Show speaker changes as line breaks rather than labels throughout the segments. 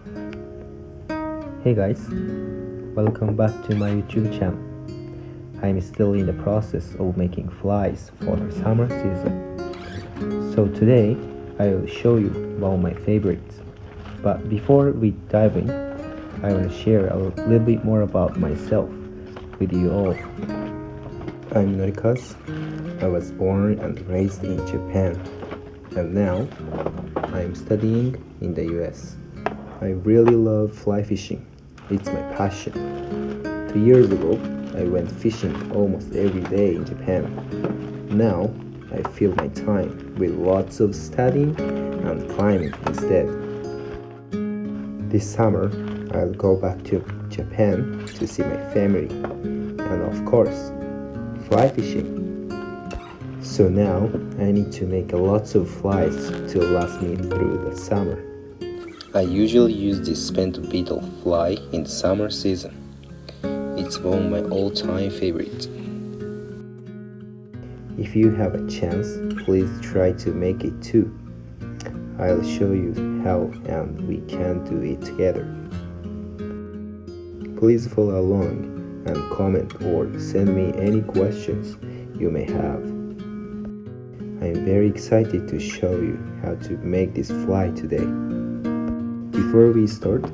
Hey guys, welcome back to my YouTube channel. I'm still in the process of making flies for the summer season. So today I will show you one of my favorites. But before we dive in, I will share a little bit more about myself with you all. I'm Norikazu. I was born and raised in Japan, and now I'm studying in the US. I really love fly fishing. It's my passion. 2 years ago, I went fishing almost every day in Japan. Now, I fill my time with lots of studying and climbing instead. This summer, I'll go back to Japan to see my family and of course, fly fishing. So now, I need to make lots of flies to last me through the summer. I usually use this spent beetle fly in the summer season. It's one of my all-time favorites. If you have a chance, please try to make it too. I'll show you how and we can do it together. Please follow along and comment or send me any questions you may have. I'm very excited to show you how to make this fly today. Before we start,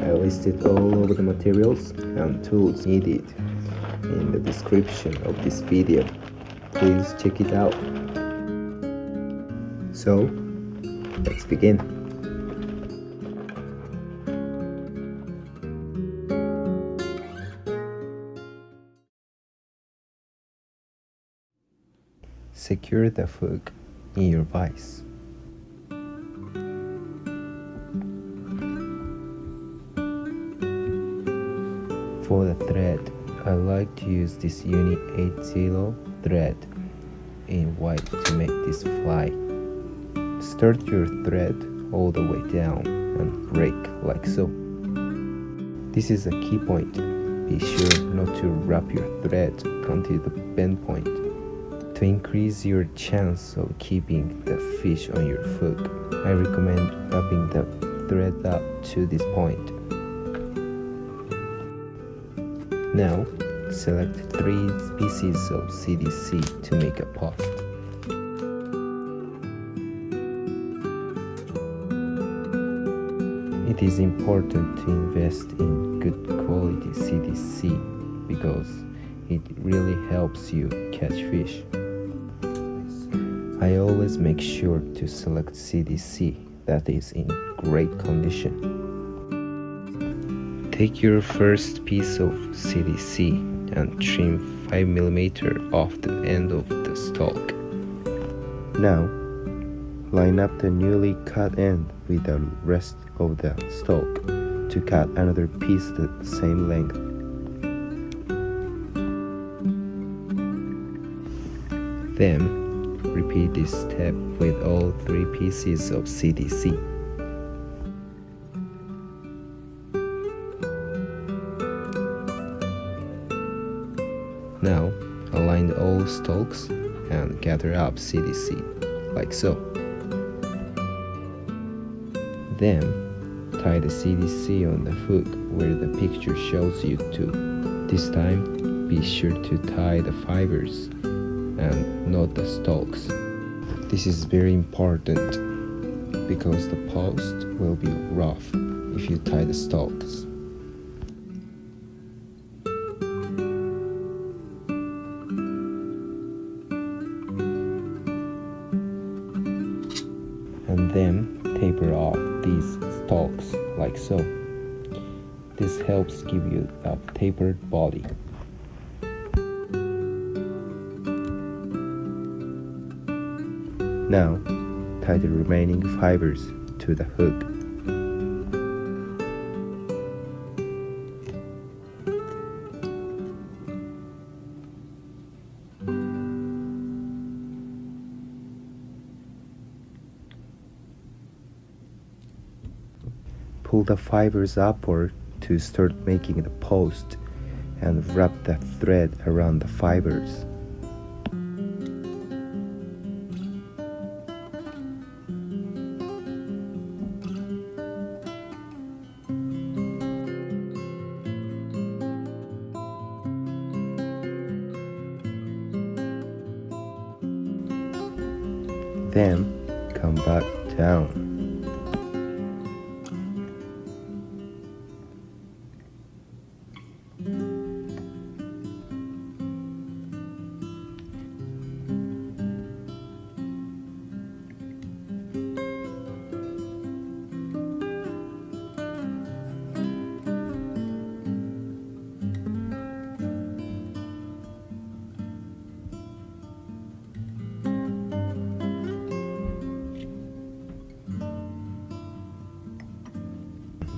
I listed all of the materials and tools needed in the description of this video. Please check it out. So, let's begin. Secure the hook in your vise. For the thread, I like to use this Uni 80 thread in white to make this fly. Start your thread all the way down and break like so. This is a key point. Be sure not to wrap your thread until the bend point. To increase your chance of keeping the fish on your hook, I recommend wrapping the thread up to this point. Now, select 3 pieces of CDC to make a post. It is important to invest in good quality CDC because it really helps you catch fish. I always make sure to select CDC that is in great condition. Take your first piece of CDC and trim 5mm off the end of the stalk. Now, line up the newly cut end with the rest of the stalk to cut another piece the same length. Then, repeat this step with all 3 pieces of CDC. Now, align all stalks and gather up CDC, like so. Then, tie the CDC on the hook where the picture shows you to. This time, be sure to tie the fibers and not the stalks. This is very important because the post will be rough if you tie the stalks. And then taper off these stalks like so. This helps give you a tapered body. Now, tie the remaining fibers to the hook. Pull the fibers upward to start making the post and wrap the thread around the fibers. Then come back down.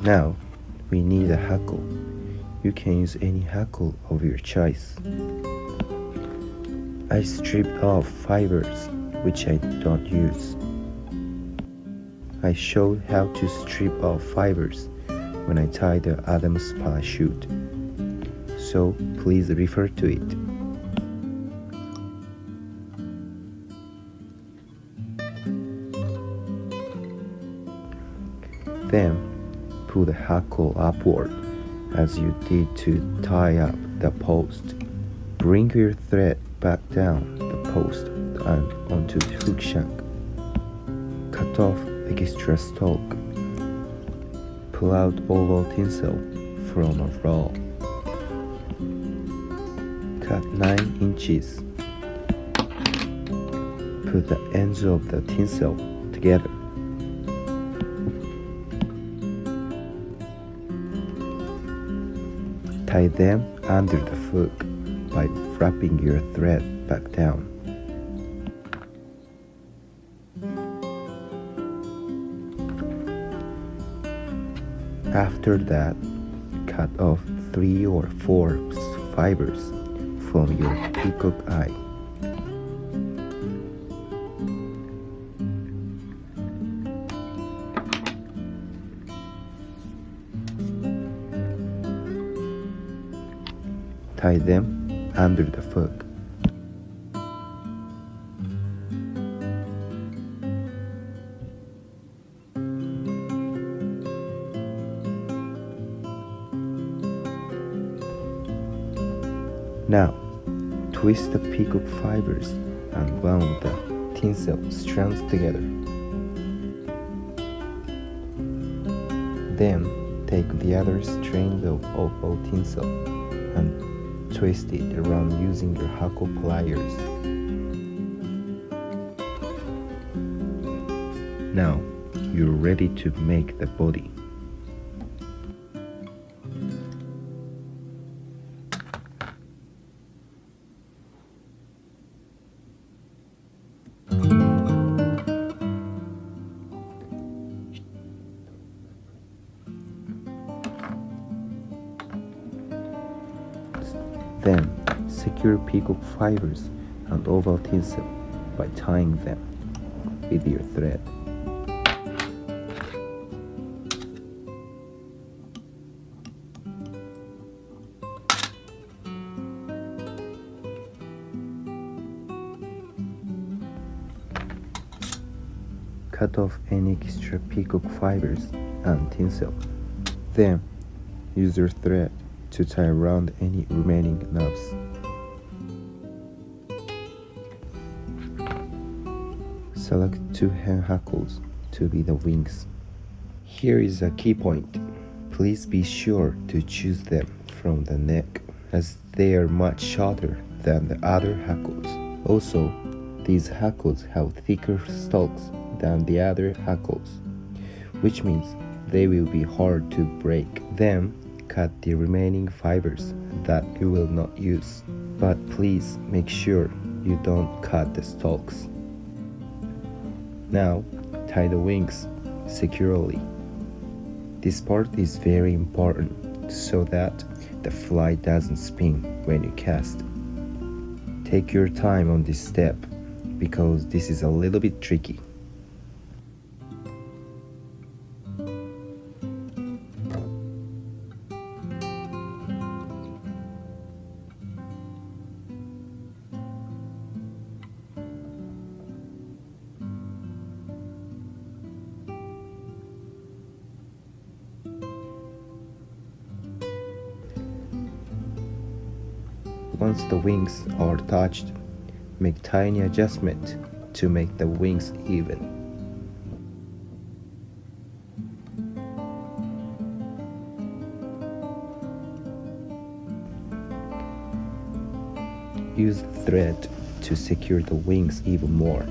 Now, we need a hackle. You can use any hackle of your choice. I stripped off fibers, which I don't use. I showed how to strip off fibers when I tied the Adam's parachute, so please refer to it. Then, pull the hackle upward as you did to tie up the post. Bring your thread back down the post and onto the hook shank. Cut off extra stalk. Pull out oval tinsel from a roll. Cut 9 inches. Put the ends of the tinsel together. Tie them under the hook by wrapping your thread back down. After that, cut off 3 or 4 fibers from your peacock eye. Tie them under the hook. Now, twist the peacock fibers and wound the tinsel strands together. Then, take the other strand of oval tinsel and twist it around using your Hackle pliers. Now, you're ready to make the body. Then, secure peacock fibers and oval tinsel by tying them with your thread. Cut off any extra peacock fibers and tinsel. Then, use your thread to tie around any remaining knobs. Select 2 hand hackles to be the wings. Here is a key point. Please be sure to choose them from the neck, as they are much shorter than the other hackles. Also, these hackles have thicker stalks than the other hackles, which means they will be hard to break. Then, cut the remaining fibers that you will not use, but please make sure you don't cut the stalks. Now, tie the wings securely. This part is very important so that the fly doesn't spin when you cast. Take your time on this step because this is a little bit tricky. Once the wings are attached, make tiny adjustment to make the wings even. Use thread to secure the wings even more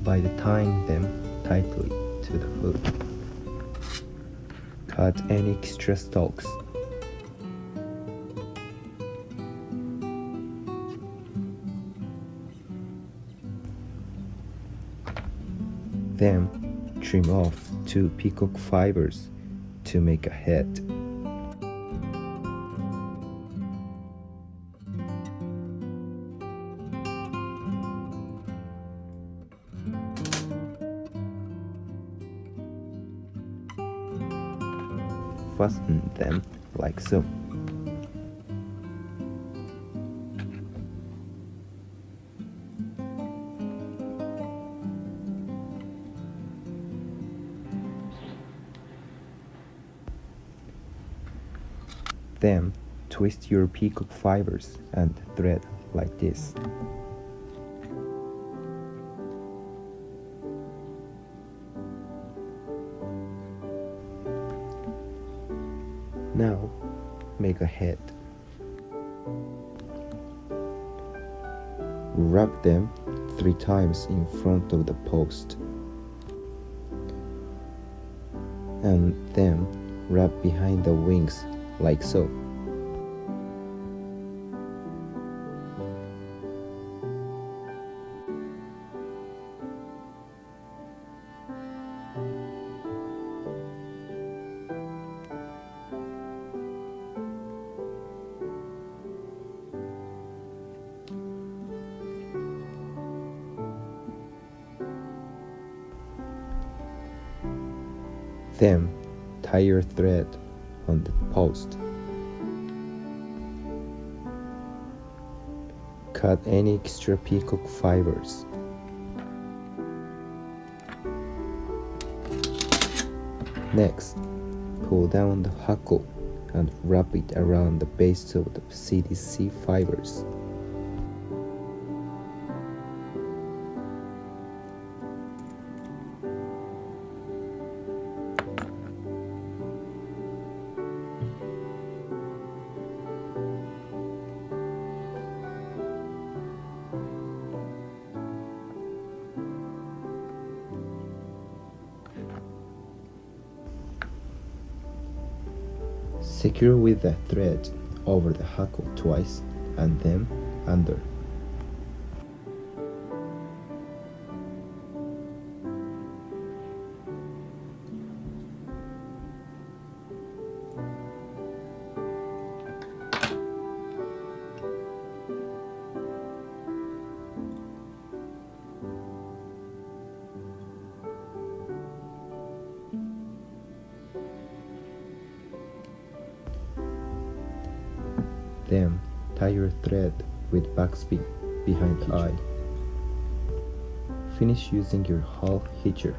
by tying them tightly to the hook. Cut any extra stalks. Then trim off 2 peacock fibers to make a head. Fasten them like so. Then twist your peacock fibers and thread like this. Now make a head. Wrap them 3 times in front of the post. And then wrap behind the wings like so. Then tie your thread on the post. Cut any extra peacock fibers. Next, pull down the hackle and wrap it around the base of the CDC fibers. Secure with the thread over the hackle twice and then under. Then tie your thread with backspin behind the eye. Finish using your Herl hitcher.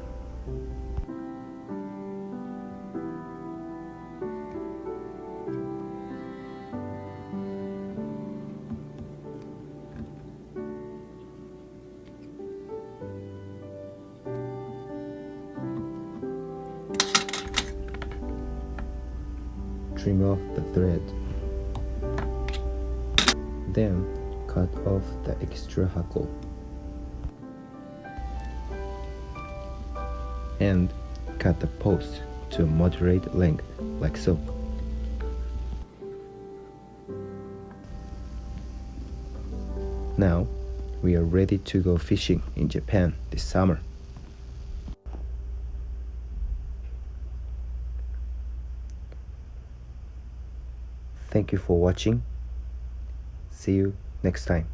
Trim off the thread. Then cut off the extra hackle and cut the post to a moderate length like so. Now we are ready to go fishing in Japan this summer. Thank you for watching. See you next time.